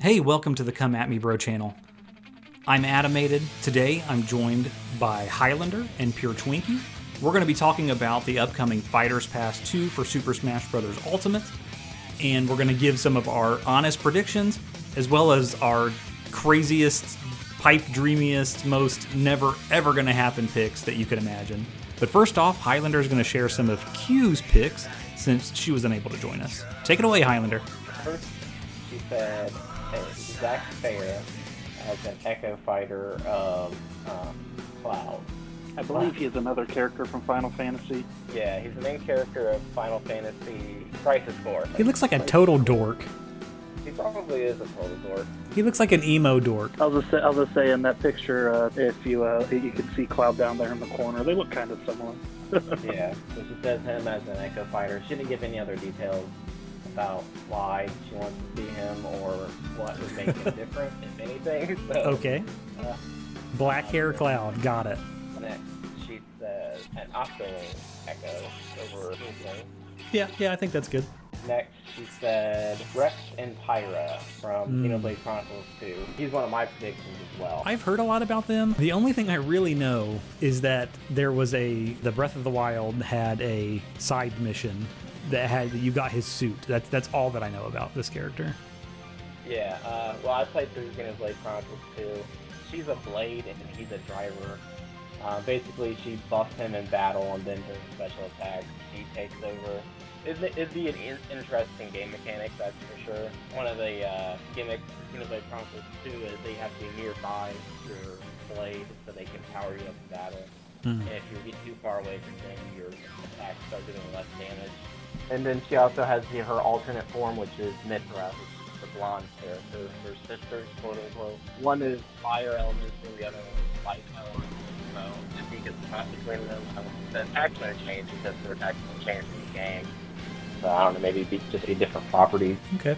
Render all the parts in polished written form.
Hey, welcome to the Come At Me Bro channel. I'm Adamated. Today I'm joined by Highlander and PureTwinki. We're going to be talking about the upcoming Fighters Pass 2 for Super Smash Bros. Ultimate, and we're going to give some of our honest predictions, as well as our craziest, pipe dreamiest, most never ever going to happen picks that you could imagine. But first off, Highlander is going to share some of Q's picks since she was unable to join us. Take it away, Highlander. First, she said Zack Fair as an Echo Fighter of Cloud. I believe he is another character from Final Fantasy. Yeah, he's the main character of Final Fantasy Crisis Core. He looks like a total dork. He probably is a total dork. He looks like an emo dork. I was just saying in that picture, if you can see Cloud down there in the corner, they look kind of similar. Yeah, so she says him as an Echo Fighter. She didn't give any other details about why she wants to see him or what would make him different, if anything. So, Okay. Black hair Cloud, got it. Next, she says an Octoling Echo over Inkoming. Yeah, I think that's good. Next, she said Rex and Pyra from Xenoblade Chronicles 2. He's one of my predictions as well. I've heard a lot about them. The only thing I really know is that there was the Breath of the Wild had a side mission that you got his suit. That's all that I know about this character. Yeah, well, I played through Xenoblade Chronicles 2. She's a blade and he's a driver. Basically, she buffs him in battle, and then during special attacks, she takes over. It'd be an interesting game mechanic, that's for sure. One of the gimmicks in Xenoblade Chronicles 2 is they have to be nearby your blade so they can power you up in battle. And if you get too far away from them, your attacks start doing less damage. And then she also has her alternate form, which is Mithra, which is the blonde character, her sister, quote unquote. One is fire elements, and the other one is light elements. So if you get the cross between them, the attacks are going to change because their attacks will change in the game. So I don't know, maybe just be different properties. Okay.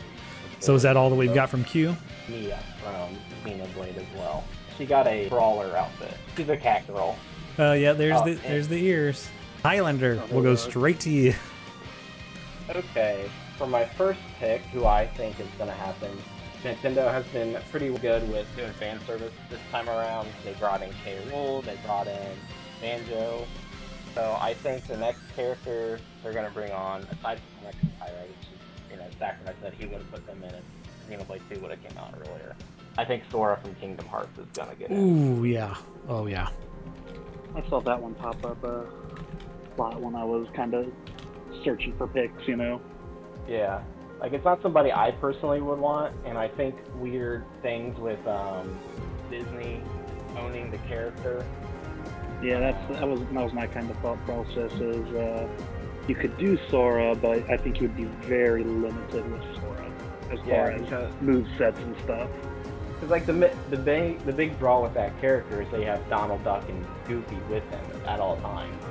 So is that all that we've got from Q? Mia from Xenoblade as well. She got a brawler outfit. She's a cat girl. Yeah, there's the ears. Highlander, we'll go straight to you. Okay, for my first pick, who I think is going to happen, Nintendo has been pretty good with doing fan service this time around. They brought in K. Rool, they brought in Banjo. So I think the next character they're going to bring on, aside from Rex and Pyra, which is, Sacrifice said he would have put them in if Xenoblade 2 would have came out earlier. I think Sora from Kingdom Hearts is going to get in. Ooh, yeah. Oh, yeah. I saw that one pop up a lot when I was kind of searching for picks, Yeah. Like, it's not somebody I personally would want, and I think weird things with Disney owning the character. Yeah, that was my kind of thought process. Is you could do Sora, but I think you would be very limited with Sora as far as move sets and stuff. Because like the big draw with that character is they have Donald Duck and Goofy with him at all times,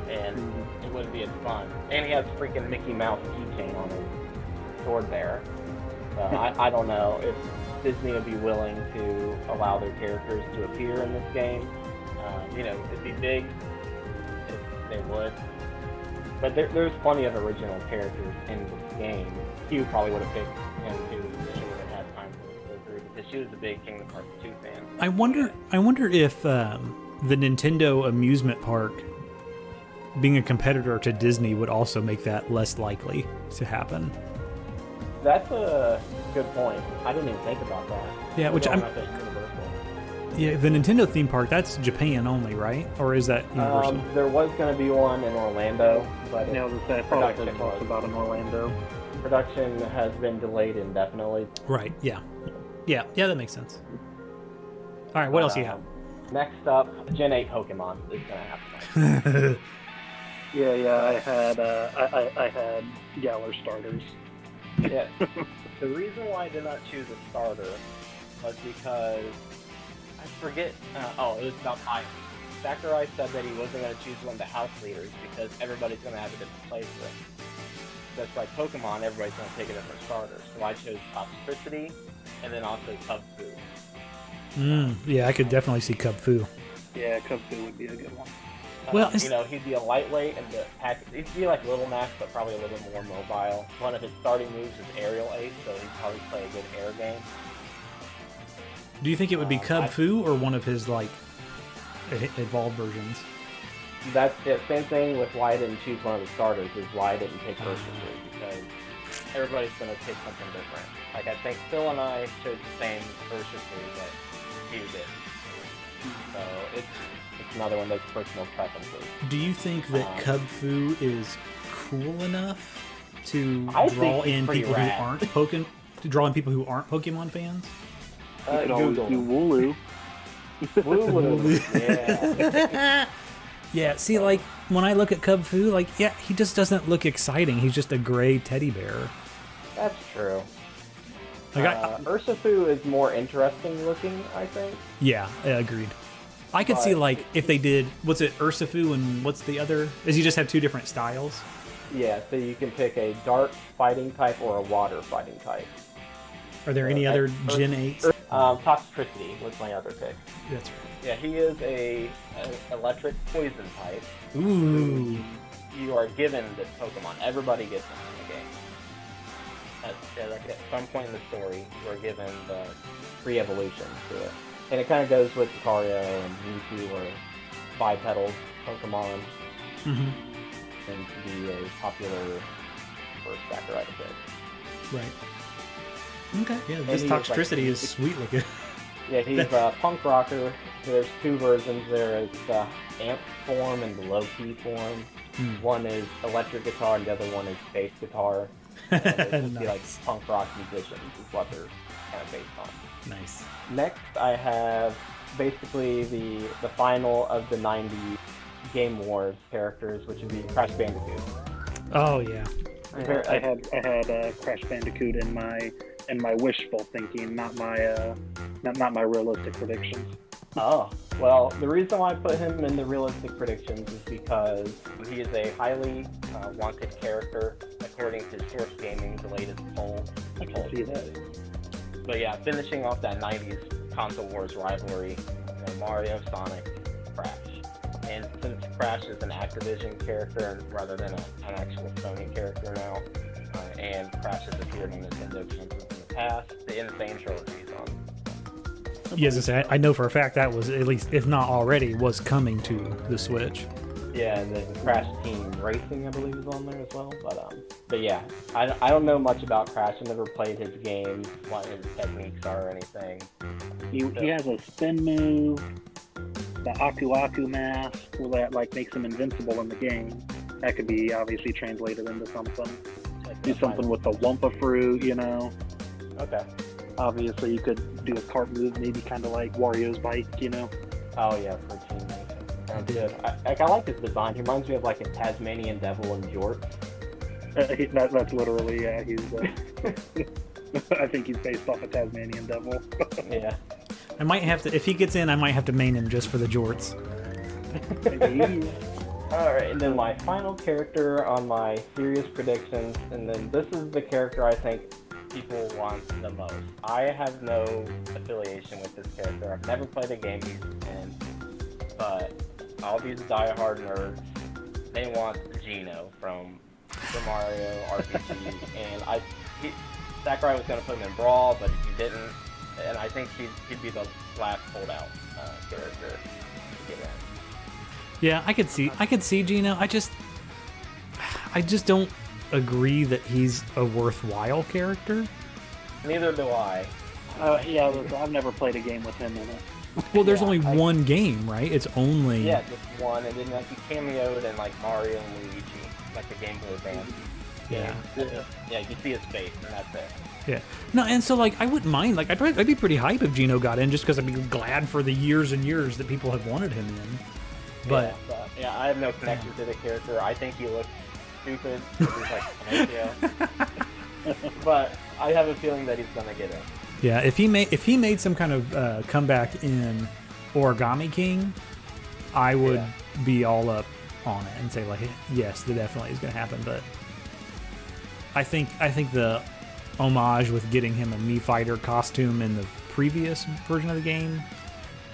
and it wouldn't be as fun. And he has freaking Mickey Mouse keychain on his sword there. So I don't know if Disney would be willing to allow their characters to appear in this game. It'd be big if they would. But there's plenty of original characters in this game. Hugh probably would have picked him too if she would have had time to go through, because she was a big Kingdom Hearts 2 fan. I wonder if the Nintendo amusement park being a competitor to Disney would also make that less likely to happen. That's a good point. I didn't even think about that. Yeah, which I'm. Yeah, the Nintendo theme park, that's Japan only, right? Or is that universal? There was going to be one in Orlando, but I probably heard talks about in Orlando. Production has been delayed indefinitely. Right, yeah, that makes sense. All right, what else you have? Next up, Gen 8 Pokemon is going to happen. I had Galar starters. Yeah. The reason why I did not choose a starter was because I forget. It was about Pyra. Sakurai said that he wasn't going to choose one of the house leaders because everybody's going to have a different playthrough. That's like Pokemon, everybody's going to take a different starter. So I chose Toxtricity and then also Cubfu. Yeah, I could definitely see Cubfu. Yeah, Cubfu would be a good one. Well, he'd be a lightweight and he'd be like Little Mac, but probably a little more mobile. One of his starting moves is Aerial Ace, so he'd probably play a good air game. Do you think it would be Cub Fu or one of his like evolved versions? That's the same thing with why I didn't choose one of the starters, is why I didn't pick Urshifu, because everybody's going to pick something different. Like, I think Phil and I chose the same Urshifu, but Hugh didn't. So it's another one of those personal preferences. Do you think that Cub Fu is cool enough to draw in people who aren't Pokemon fans? You could always do Wooloo. Wooloo, yeah. Yeah, see, like, when I look at Cub Fu, like, yeah, he just doesn't look exciting. He's just a gray teddy bear. That's true. Like, Urshifu is more interesting looking, I think. Yeah, agreed. I could see, like, if they did, what's it, Urshifu, and what's the other? Does he just have two different styles? Yeah, so you can pick a dark fighting type or a water fighting type. Are there any other Gen 8s? Toxtricity was my other pick. That's right. Yeah, he is an electric poison type. Ooh. You are given this Pokemon. Everybody gets him in the game. At some point in the story, you are given the free evolution to it. And it kind of goes with Lucario and Mewtwo or bipedal Pokemon. Mm-hmm. And to be a popular first backer right pick. Right. Okay. Yeah, this Toxtricity is sweet looking. Yeah, he's a punk rocker. There's two versions. There is the amp form and the low-key form. One is electric guitar and the other one is bass guitar. They nice. Be like punk rock musicians is what they're kind of based on. Nice. Next, I have basically the final of the 90s Game Wars characters, which would be Crash Bandicoot. Oh yeah. I had Crash Bandicoot in my wishful thinking, not my realistic predictions. Oh, well, the reason why I put him in the realistic predictions is because he is a highly wanted character, according to Source Gaming's latest poll. I can see that. But yeah, finishing off that 90s console wars rivalry, Mario, Sonic, Crash. And since Crash is an Activision character rather than an actual Sony character now, and Crash has appeared on Nintendo games in the past, the Insane Trilogy is on. Yes, I know for a fact that was, at least, if not already, was coming to the Switch. Yeah, and then Crash Team Racing, I believe, is on there as well. But yeah, I don't know much about Crash. I never played his games, what his techniques are or anything. He has a spin move, the Aku Aku mask, that like makes him invincible in the game. That could be obviously translated into something. Do something with the Wumpa fruit, you know. Okay. Obviously, you could do a cart move, maybe kind of like Wario's bike, you know. Oh yeah, for Team Racing. Sounds good. I like his design. He reminds me of like a Tasmanian devil in jorts. That's literally, yeah. He's. I think he's based off a Tasmanian devil. Yeah. I might have to, if he gets in, I might have to main him just for the jorts. Alright, and then my final character on my serious predictions, and then this is the character I think people want the most. I have no affiliation with this character. I've never played a game he's in, but all these die-hard nerds, they want Geno from Super Mario RPG, and Sakurai was going to put him in Brawl, but he didn't, and I think he'd be the last holdout character to get in. Yeah, I could see Geno. I just don't agree that he's a worthwhile character. Neither do I. Yeah, I've never played a game with him in it. Well, there's only one game, right? It's only... Yeah, just one, and then like he cameoed in like Mario and Luigi, like the Game Boy Advance. Yeah. Yeah, you see his face, and that's it. Yeah. No, and so like I wouldn't mind. Like I'd be pretty hype if Geno got in, just because I'd be glad for the years and years that people have wanted him in. But yeah, I have no connection to the character. I think he looks stupid. He's like Pinocchio. But I have a feeling that he's gonna get in. Yeah, if he made some kind of comeback in Origami King, I would be all up on it and say like, yes, that definitely is gonna happen. But I think the homage with getting him a Mii Fighter costume in the previous version of the game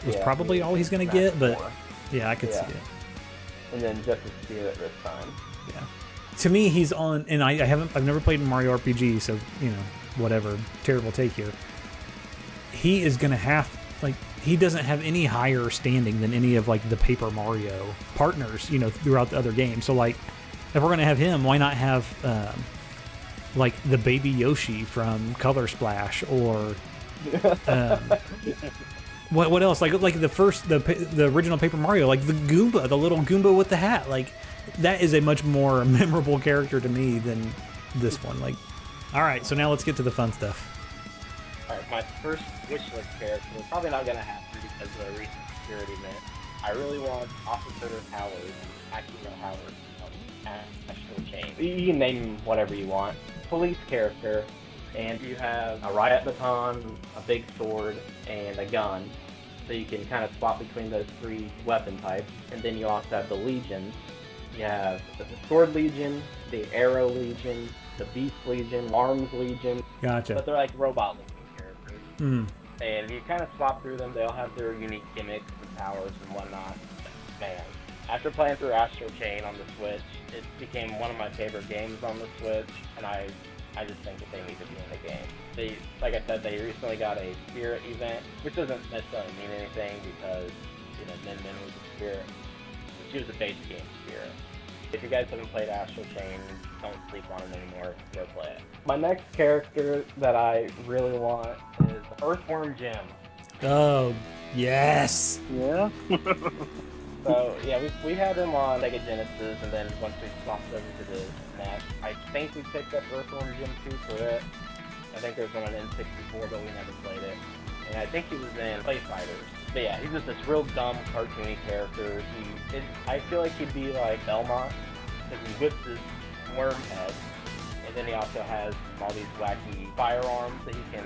was probably all he's gonna get. But yeah, I could see it. And then just to see it this time. Yeah. To me, he's on, and I've never played Mario RPG, so you know, whatever. Terrible take here. he is going to have, like, he doesn't have any higher standing than any of, like, the Paper Mario partners, you know, throughout the other games. So, like, if we're going to have him, why not have, like, the baby Yoshi from Color Splash, or what else? Like the original Paper Mario, like the Goomba, the little Goomba with the hat. Like, that is a much more memorable character to me than this one. Like, all right, so now let's get to the fun stuff. All right, my first wishlist character, we're probably not going to happen because of the recent security event. I really want Officer Howard, Akira Howard, Astral Chain. You can name whatever you want. Police character, and you have a riot baton, a big sword, and a gun. So you can kind of swap between those three weapon types. And then you also have the legions. You have the Sword Legion, the Arrow Legion, the Beast Legion, Arms Legion. Gotcha. But they're like robot Legion characters. Mm. And if you kind of swap through them, they all have their unique gimmicks and powers and whatnot. Man, after playing through Astral Chain on the Switch, it became one of my favorite games on the Switch, and I just think that they need to be in the game. They, like I said, they recently got a Spirit event, which doesn't necessarily mean anything because, you know, Min Min was a Spirit. She was a base game Spirit. If you guys haven't played Astral Chain, don't sleep on it anymore. Go play it. My next character that I really want is Earthworm Jim. Oh, yes. Yeah. So, yeah, we had him on Sega Genesis, and then once we swapped over to the NES, I think we picked up Earthworm Jim 2 for it. I think there was one on N64, but we never played it. And I think he was in Play Fighters. But yeah, he's just this real dumb, cartoony character. I feel like he'd be like Belmont, because he whips his worm head, and then he also has all these wacky firearms that he can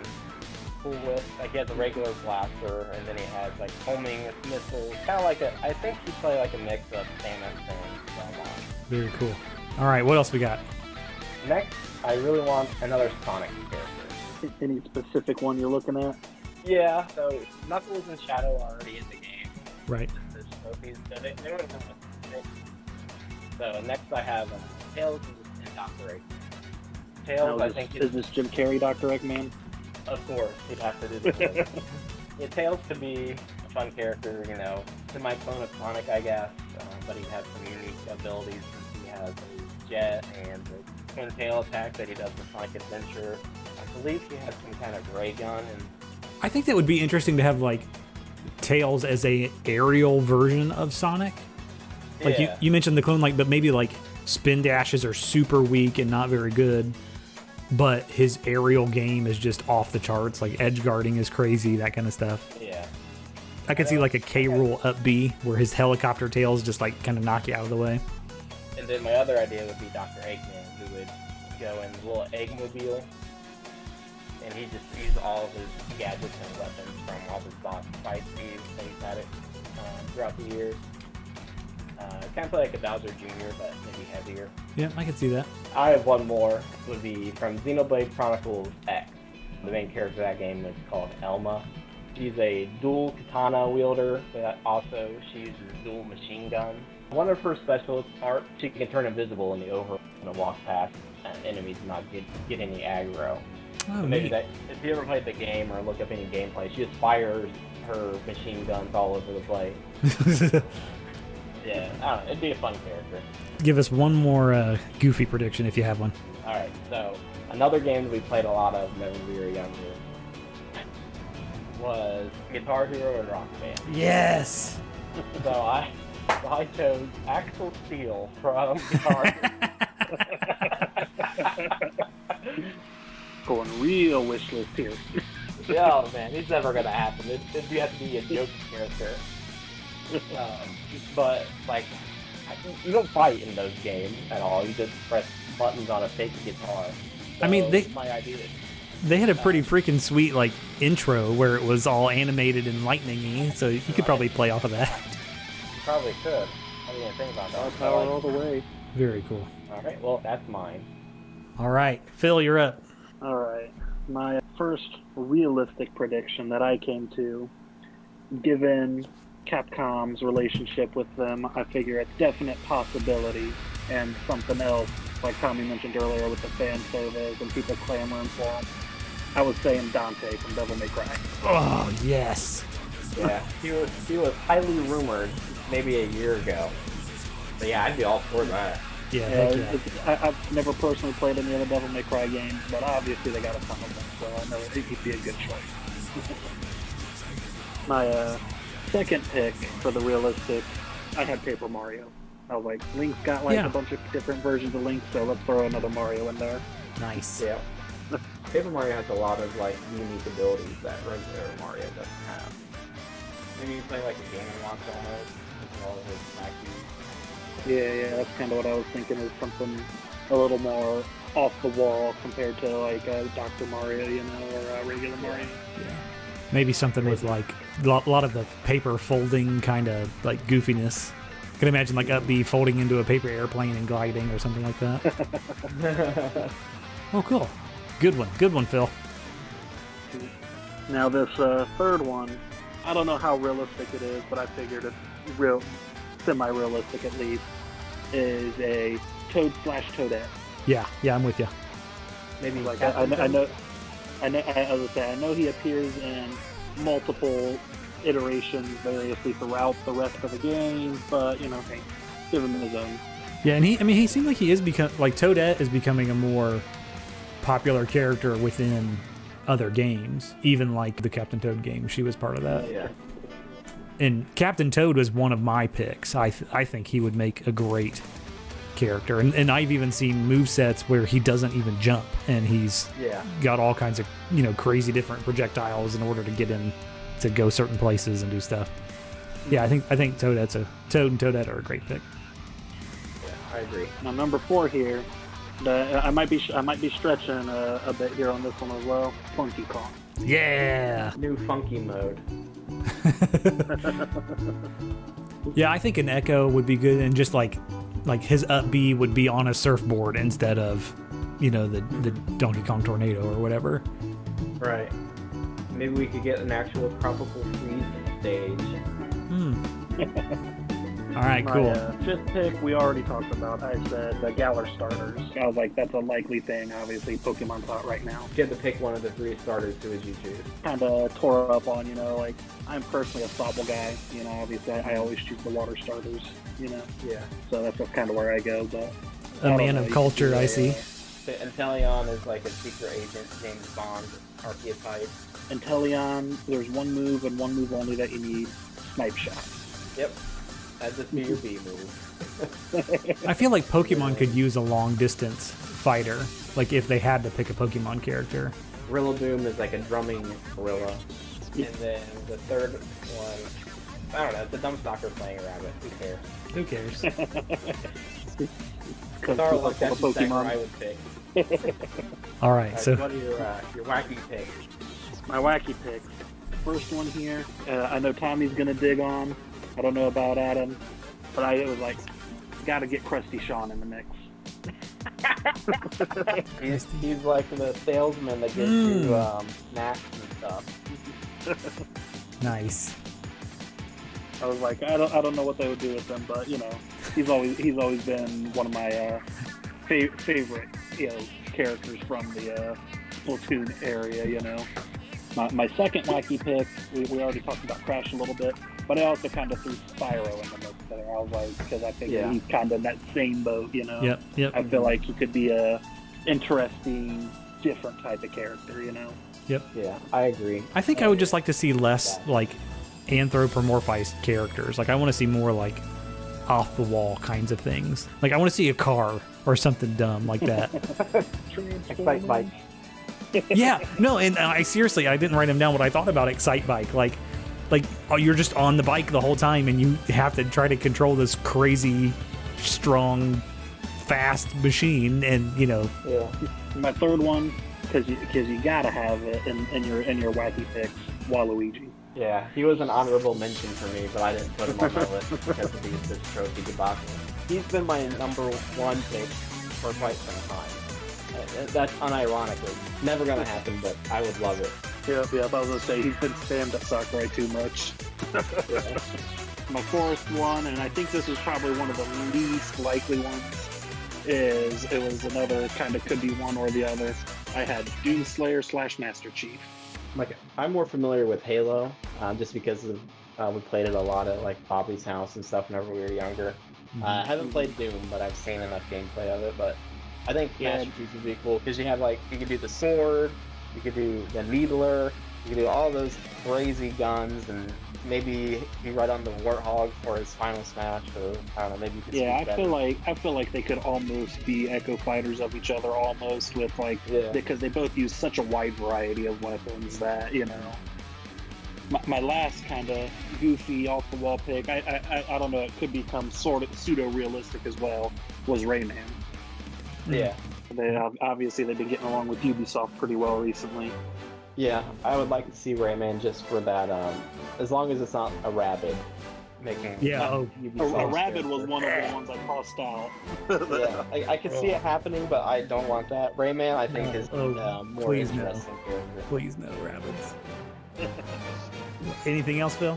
fool with. Like, he has a regular blaster, and then he has like homing missiles. Kind of like I think he'd play like a mix of Samus and Belmont. Very cool. All right, what else we got? Next, I really want another Sonic character. Any specific one you're looking at? Yeah, so Knuckles and Shadow are already in the game. Right. There's trophies, so they don't have much. So next I have Tails and Dr. Eggman. Tails, I think, is this Jim Carrey, Dr. Eggman? Of course, he'd have to do this. Yeah, Tails could be a fun character, you know, semi-clone of Sonic, I guess, but he has some unique abilities since he has a jet and a twin tail attack that he does with Sonic Adventure. I believe he has some kind of ray gun, and I think that would be interesting to have, like, Tails as a aerial version of Sonic. Like, yeah. you mentioned the clone, like, but maybe, like, spin dashes are super weak and not very good, but his aerial game is just off the charts. Like, edge guarding is crazy, that kind of stuff. Yeah. I could see, like, a K-Rool up B where his helicopter tails just, like, kind of knock you out of the way. And then my other idea would be Dr. Eggman, who would go in the little Eggmobile, and he just used all of his gadgets and weapons from all the boss fights he's had it throughout the years. Kind of play like a Bowser Jr., but maybe heavier. Yeah, I could see that. I have one more. Would be from Xenoblade Chronicles X. The main character of that game is called Elma. She's a dual katana wielder, but also she uses dual machine guns. One of her special art, she can turn invisible in the over and walk past enemies and not get any aggro. Oh, So maybe neat. that, if you ever played the game or look up any gameplay, she just fires her machine guns all over the place. Yeah, I don't know, it'd be a fun character. Give us one more goofy prediction if you have one. Alright, so another game that we played a lot of whenever we were younger was Guitar Hero and Rock Band. Yes! So I chose Axel Steel from Guitar Hero. Going real wish list here. Oh man, it's never gonna happen. It'd have to be a joke character. But like, you don't fight in those games at all. You just press buttons on a fake guitar. So I mean, my idea. They had a pretty freaking sweet, like, intro where it was all animated and lightning-y, so you could probably play off of that. You probably could. I didn't think about that. Power all the way. Very cool. All right, well that's mine. All right, Phil, you're up. All right. My first realistic prediction that I came to, given Capcom's relationship with them, I figure a definite possibility, and something else, like Tommy mentioned earlier with the fan service and people clamoring for them, I was saying Dante from Devil May Cry. Oh, yes. Yeah, he was highly rumored maybe a year ago. But yeah, I'd be all for that. Yeah, heck yeah. I've never personally played any of the Devil May Cry games, but obviously they got a ton of them, so I know he'd be a good choice. My second pick for the realistic, I had Paper Mario. I was like, Link's got like a bunch of different versions of Link, so let's throw another Mario in there. Nice. Yeah. Paper Mario has a lot of like unique abilities that regular Mario doesn't have. Maybe you play like a Game & Watch almost, with all of his wacky. Yeah, that's kind of what I was thinking, is something a little more off the wall compared to like Dr. Mario, you know, or regular Mario. Yeah. Maybe something with like a lot of the paper folding kind of like goofiness. I can imagine like Up B folding into a paper airplane and gliding or something like that. Oh, cool. Good one, Phil. Now this third one, I don't know how realistic it is, but I figured it's real, semi-realistic at least, is a Toad/Toadette. Yeah, I'm with you. Maybe like I know he appears in multiple iterations variously throughout the rest of the game, but you know, hey, give him his own. Yeah, and he seemed like he is Toadette is becoming a more popular character within other games, even like the Captain Toad game. She was part of that. Yeah. And Captain Toad was one of my picks. I think he would make a great character. And I've even seen movesets where he doesn't even jump, and he's got all kinds of, you know, crazy different projectiles in order to get him to go certain places and do stuff. Yeah, I think Toad and Toadette are a great pick. Yeah, I agree. Now number 4 here, I might be stretching a bit here on this one as well. Funky Kong. Yeah. New funky mode. Yeah, I think an Echo would be good, and just like his Up B would be on a surfboard instead of, you know, the Donkey Kong Tornado or whatever. Right. Maybe we could get an actual tropical freeze stage. All right, cool. My fifth pick we already talked about. I said the Galar starters. I was like, that's a likely thing. Obviously, Pokemon's hot right now. You had to pick one of the 3 starters. Who would you choose? Kind of tore up on, you know, like, I'm personally a Sobble guy. You know, obviously, I always choose the water starters, you know. Yeah. So that's kind of where I go, but... A man of culture, I see. Inteleon is like a secret agent, James Bond archetype. Inteleon, there's one move and one move only that you need, Snipe Shot. Yep. That'd just be your B move. I feel like Pokemon could use a long distance fighter, like if they had to pick a Pokemon character. Rillaboom is like a drumming gorilla. And then the third one, I don't know, it's a Dumbstalker playing a rabbit. Who cares? That's the Pokemon I would pick. All right, so what are your wacky picks? My wacky picks. First one here, I know Tommy's gonna dig on. I don't know about Adam, but it was like, gotta get Krusty Sean in the mix. he's like the salesman that gives you snacks and stuff. Nice. I was like, I don't know what they would do with him, but you know, he's always been one of my favorite, you know, characters from the Splatoon area. You know, my second wacky pick, we already talked about Crash a little bit, but I also kind of threw Spyro in the mix there. I was like, because I think he's kind of in that same boat. You know, Yep. I feel like he could be a interesting, different type of character. You know. Yep. Yeah, I agree. I think I would just like to see less like anthropomorphized characters. Like I want to see more like off the wall kinds of things. Like I want to see a car or something dumb like that. Excite Bike. Yeah, no, and I seriously, I didn't write them down what I thought about Excite Bike. Like you're just on the bike the whole time and you have to try to control this crazy, strong, fast machine, and you know. Yeah. My third one, because you gotta have it in your wacky picks, Waluigi. Yeah, he was an honorable mention for me, but I didn't put him on my list because of this trophy debacle. He's been my number 1 pick for quite some time. That's unironically. Never gonna happen, but I would love it. Yeah, I was gonna say, he's been spammed at Sakurai too much. My fourth one, and I think this is probably one of the least likely ones, it was another kind of could be one or the other. I had Doomslayer / Master Chief. Like, I'm more familiar with Halo, just because of we played it a lot at like Bobby's house and stuff whenever we were younger. I haven't played Doom, but I've seen enough gameplay of it. But I think Master Chief would be cool because you have like you could do the sword, you could do the needler, you could do all those crazy guns, and maybe he ride on the Warthog for his final smash, or I don't know, maybe you could I feel like they could almost be echo fighters of each other, almost with like because they both use such a wide variety of weapons that My last kind of goofy off the wall pick, I don't know, it could become sort of pseudo realistic as well, was Rayman. Yeah. Obviously they've been getting along with Ubisoft pretty well recently. Yeah, I would like to see Rayman just for that, as long as it's not a rabbit making. A rabbit was one of the ones I crossed out. I could see it happening, but I don't want that. Rayman, I think, is more interesting character. Please no rabbits. Anything else, Phil?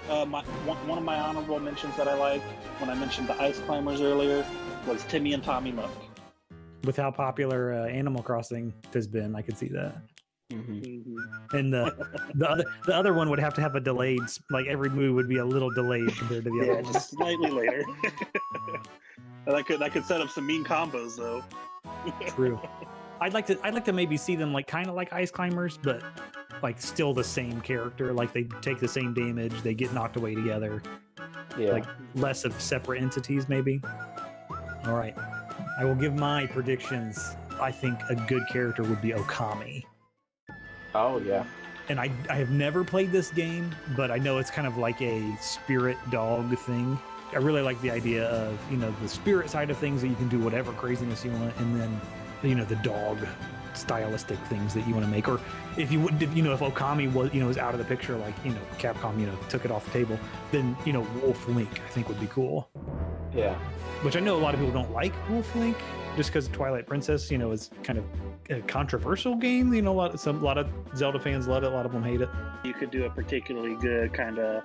One of my honorable mentions that I liked when I mentioned the Ice Climbers earlier was Timmy and Tommy Muck. With how popular Animal Crossing has been, I could see that. And the other one would have to have a delayed, like every move would be a little delayed compared to the other one. Just slightly later. That could set up some mean combos though. True. I'd like to maybe see them like kind of like Ice Climbers, but like still the same character. Like they take the same damage, they get knocked away together. Yeah. Like less of separate entities, maybe. All right. I will give my predictions. I think a good character would be Okami. Oh, yeah. And I have never played this game, but I know it's kind of like a spirit dog thing. I really like the idea of, the spirit side of things that you can do whatever craziness you want, and then, the dog stylistic things that you want to make. Or if Okami was out of the picture, like, Capcom, took it off the table, then, Wolf Link, I think would be cool. Yeah. Which I know a lot of people don't like Wolf Link, just because Twilight Princess, is kind of a controversial game. A lot of Zelda fans love it, a lot of them hate it. You could do a particularly good kind of,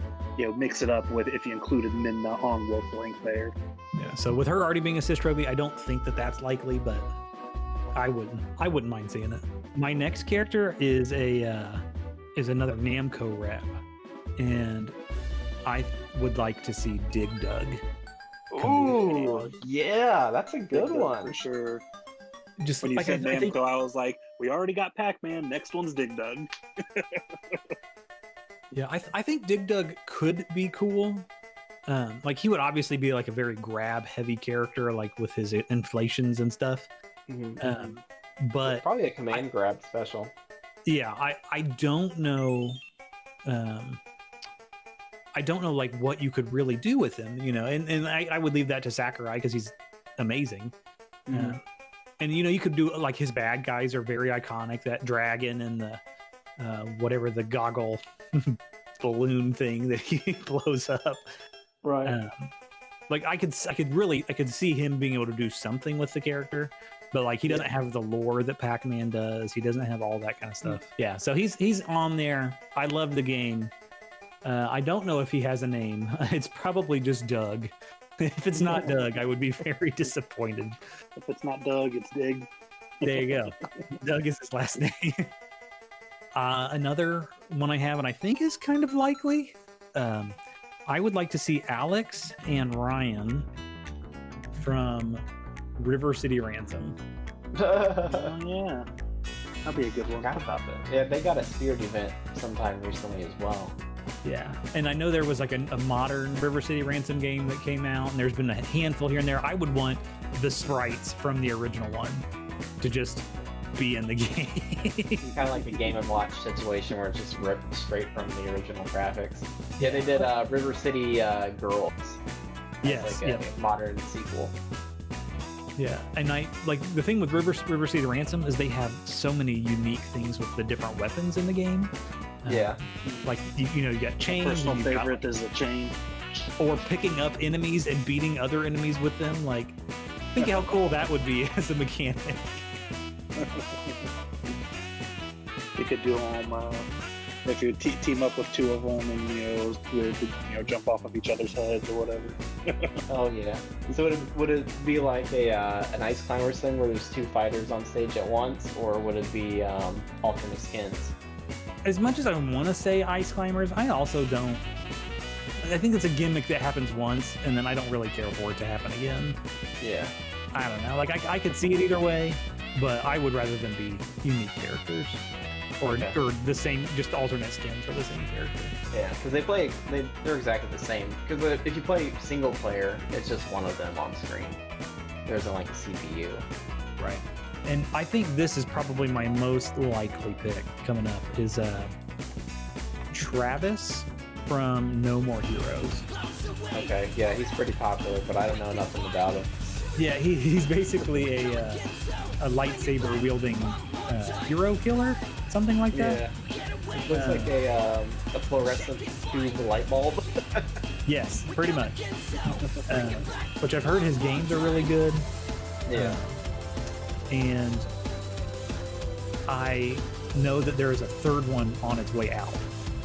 mix it up with if you included Midna on Wolf Link there. Yeah. So with her already being a Sis Trophy, I don't think that that's likely, but I wouldn't mind seeing it. My next character is another Namco rep, and I would like to see Dig Dug. Ooh, yeah, that's a good one for sure. Just when you said Namco, I was like, we already got Pac-Man. Next one's Dig Dug. Yeah, I think Dig Dug could be cool. Like he would obviously be like a very grab-heavy character, like with his inflations and stuff. But probably a command grab special. Yeah, I don't know. I don't know like what you could really do with him, and I would leave that to Sakurai because he's amazing. And you could do like his bad guys are very iconic. That dragon and the whatever the goggle balloon thing that he blows up. Right. Like I could see him being able to do something with the character, but like he doesn't have the lore that Pac-Man does. He doesn't have all that kind of stuff. Yeah, so he's on there. I love the game. I don't know if he has a name. It's probably just Doug. If it's not Doug, I would be very disappointed. If it's not Doug, it's Dig. There you go. Doug is his last name. Another one I have, and I think is kind of likely. I would like to see Alex and Ryan from River City Ransom. Oh, yeah. That'd be a good one. I forgot about that. Yeah, they got a Spirit event sometime recently as well. Yeah, and I know there was like a modern River City Ransom game that came out, and there's been a handful here and there. I would want the sprites from the original one to just be in the game. Kind of like a Game & Watch situation where it's just ripped straight from the original graphics. Yeah, they did River City Girls. Yes, like a modern sequel. Yeah, and I like the thing with River City Ransom is they have so many unique things with the different weapons in the game. Yeah, like you got chains. Personal favorite is the chain, or picking up enemies and beating other enemies with them. Like, think how cool that would be as a mechanic. You could do them If you team up with two of them and jump off of each other's heads or whatever. Oh yeah. So would it be like an Ice Climbers thing where there's two fighters on stage at once, or would it be alternate skins? As much as I want to say Ice Climbers, I also don't. I think it's a gimmick that happens once, and then I don't really care for it to happen again. Yeah. I don't know. Like I could see it either way, but I would rather them be unique characters. Or the same, just alternate skins for the same character. Yeah, because they're exactly the same. Because if you play single player, it's just one of them on screen. There isn't like a CPU. Right. And I think this is probably my most likely pick coming up is Travis from No More Heroes. Okay, yeah, he's pretty popular, but I don't know nothing about him. Yeah, he's basically a lightsaber wielding hero killer. Something like that? Yeah. It looks like a fluorescent tube light bulb. Yes, pretty much. Which I've heard his games are really good. Yeah. And I know that there is a third one on its way out.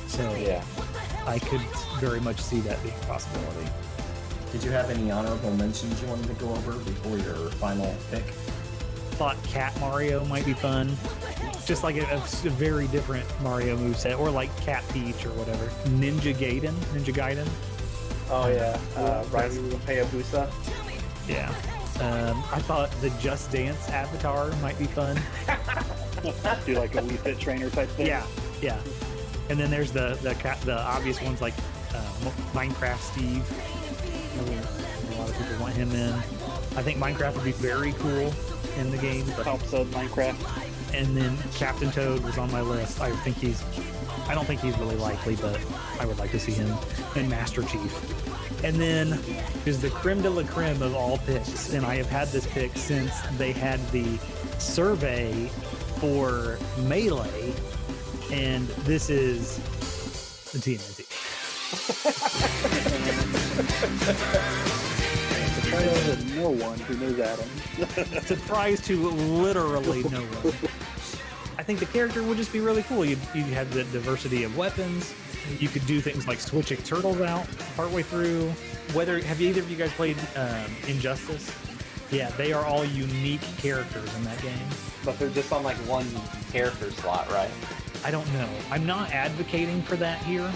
So yeah, I could very much see that being a possibility. Did you have any honorable mentions you wanted to go over before your final pick? Thought Cat Mario might be fun. Just like a very different Mario moveset, or like Cat Peach or whatever. Ninja Gaiden. Oh yeah, Ryu Hayabusa. Yeah. I thought the Just Dance avatar might be fun. Do like a Wii Fit trainer type thing. Yeah. And then there's the obvious ones like Minecraft Steve. A lot of people want him in. I think Minecraft would be very cool in the game. But helps out Minecraft. And then Captain Toad was on my list. I don't think he's really likely, but I would like to see him. And Master Chief. And then there's the creme de la creme of all picks, and I have had this pick since they had the survey for Melee, and this is the TMNT. Surprise to no one who knows Adam. Surprise to literally no one. I think the character would just be really cool. You have the diversity of weapons. You could do things like switching turtles out partway through. Have either of you guys played Injustice? Yeah, they are all unique characters in that game. But they're just on like one character slot, right? I don't know. I'm not advocating for that here.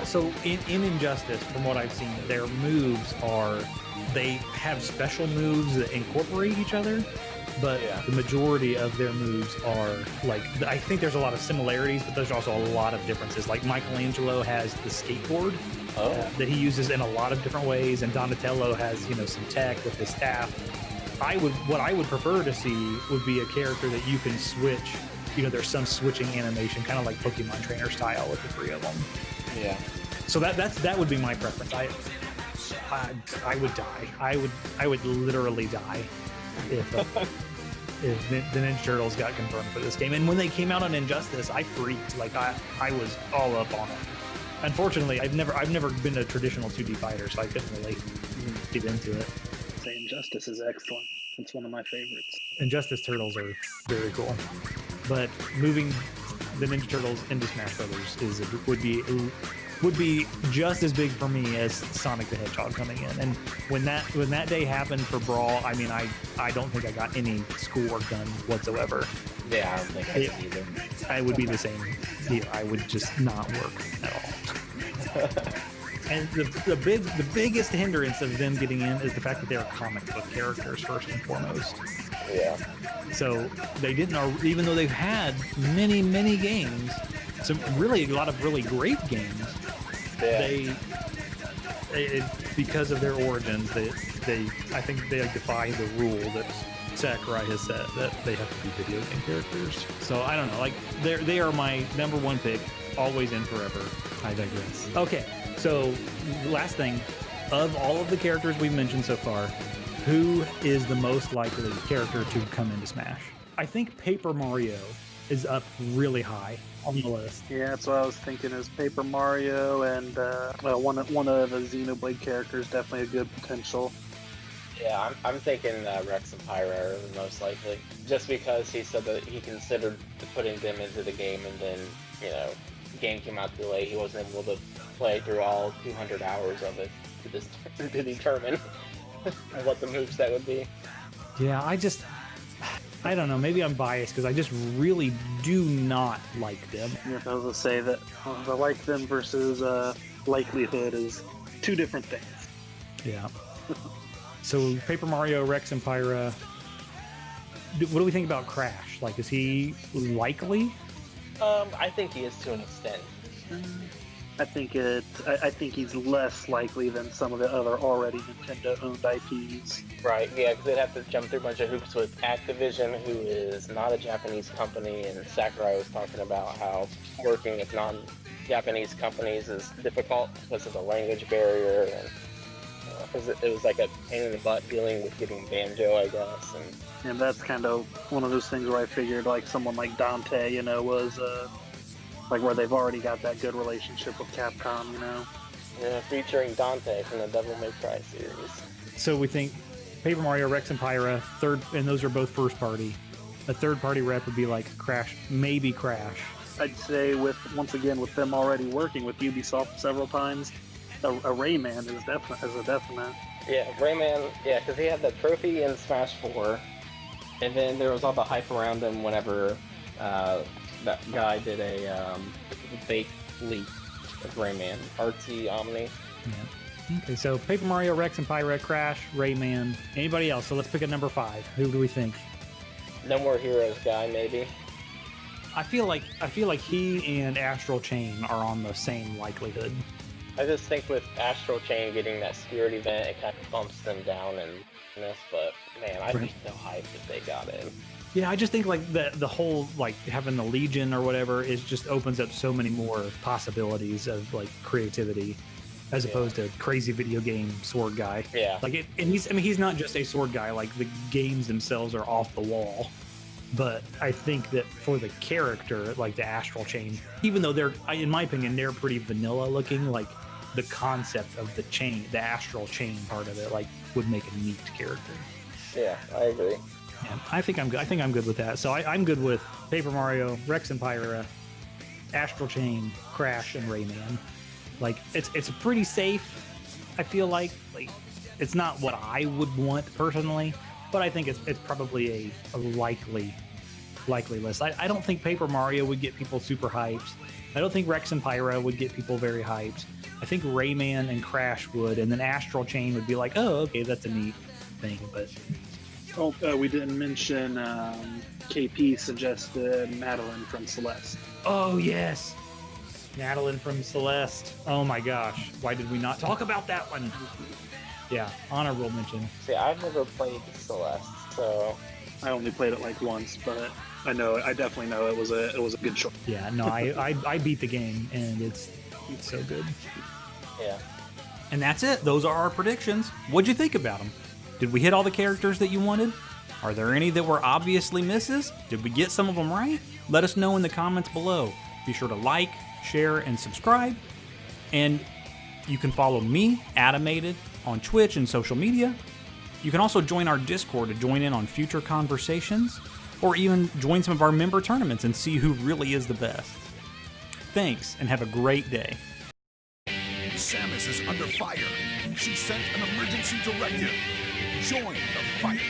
So in Injustice, from what I've seen, their moves they have special moves that incorporate each other. But the majority of their moves are like, I think there's a lot of similarities, but there's also a lot of differences. Like Michelangelo has the skateboard that he uses in a lot of different ways, and Donatello has, some tech with his staff. What I would prefer to see would be a character that you can switch. There's some switching animation, kind of like Pokemon Trainer style with the three of them. Yeah. So that would be my preference. I would die. I would literally die if the Ninja Turtles got confirmed for this game. And when they came out on Injustice, I freaked. Like I was all up on it. Unfortunately, I've never been a traditional 2D fighter, so I couldn't really get into it. Injustice is excellent. It's one of my favorites. Injustice Turtles are very cool, but moving the Ninja Turtles into Smash Brothers would be just as big for me as Sonic the Hedgehog coming in. And when that day happened for Brawl, I mean, I don't think I got any schoolwork done whatsoever. Yeah, I don't think I did either. I would be the same here. I would just not work at all. And the biggest hindrance of them getting in is the fact that they're comic book characters first and foremost. Yeah. So they didn't, even though they've had many games, a lot of really great games. Yeah. Because of their origins, I think they defy the rule that Sakurai has set that they have to be video game characters. So I don't know. Like they are my number one pick, always and forever. I digress. Okay. So, last thing, of all of the characters we've mentioned so far, who is the most likely character to come into Smash? I think Paper Mario is up really high on the list. Yeah, that's what I was thinking, is Paper Mario, and one of the Xenoblade characters, definitely a good potential. Yeah, I'm thinking Rex and Pyra are most likely, just because he said that he considered putting them into the game and then, game came out too late. He wasn't able to play through all 200 hours of it to determine what the moveset would be. Yeah, I don't know. Maybe I'm biased because I just really do not like them. Yeah, I was gonna say that the like them versus likelihood is two different things. Yeah. So Paper Mario, Rex, and Pyra. What do we think about Crash? Like, is he likely? I think he is to an extent. I think he's less likely than some of the other already Nintendo-owned IPs. Right, yeah, because they'd have to jump through a bunch of hoops with Activision, who is not a Japanese company, and Sakurai was talking about how working with non-Japanese companies is difficult because of the language barrier, and it was like a pain in the butt dealing with getting Banjo, I guess. And that's kind of one of those things where I figured like someone like Dante, was like where they've already got that good relationship with Capcom, Yeah, featuring Dante from the Devil May Cry series. So we think Paper Mario, Rex, and Pyra, and those are both first party. A third party rep would be like Crash, maybe Crash. I'd say with them already working with Ubisoft several times, a Rayman is a definite. Yeah, Rayman, yeah, because he had the trophy in Smash 4, and then there was all the hype around him whenever that guy did a fake leak of Rayman, Artsy Omni. Yeah. Okay, so Paper Mario, Rex, and Pyra, Crash, Rayman. Anybody else? So let's pick a number 5. Who do we think? No More Heroes guy, maybe. I feel like he and Astral Chain are on the same likelihood. I just think with Astral Chain getting that security event, it kind of bumps them down in this, but man, I'd be so hyped if they got in. Yeah, I just think like the whole like having the Legion or whatever is just opens up so many more possibilities of like creativity as opposed to crazy video game sword guy. Yeah. Like he's not just a sword guy, like the games themselves are off the wall. But I think that for the character, like the Astral Chain, even though in my opinion, they're pretty vanilla looking, like the concept of the chain, the Astral Chain part of it, like would make a neat character. Yeah, I agree. Yeah, I think I'm good with that. So I'm good with Paper Mario, Rex and Pyra, Astral Chain, Crash, and Rayman. Like it's pretty safe. I feel like it's not what I would want personally, but I think it's probably a likely list. I don't think Paper Mario would get people super hyped. I don't think Rex and Pyra would get people very hyped. I think Rayman and Crash would, and then Astral Chain would be like, oh, okay, that's a neat thing, but. We didn't mention KP suggested Madeline from Celeste. Oh, yes. Madeline from Celeste. Oh, my gosh. Why did we not talk about that one? Yeah, honorable mention. See, I've never played Celeste, so... I only played it like once, but I definitely know it was a good choice. Yeah, no, I beat the game, and it's so good. Yeah. And that's it. Those are our predictions. What'd you think about them? Did we hit all the characters that you wanted? Are there any that were obviously misses? Did we get some of them right? Let us know in the comments below. Be sure to like, share, and subscribe. And you can follow me, Adamated, on Twitch and social media. You can also join our Discord to join in on future conversations, or even join some of our member tournaments and see who really is the best. Thanks, and have a great day. Samus is under fire. She sent an emergency directive. Join the fight.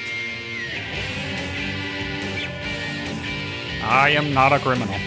I am not a criminal.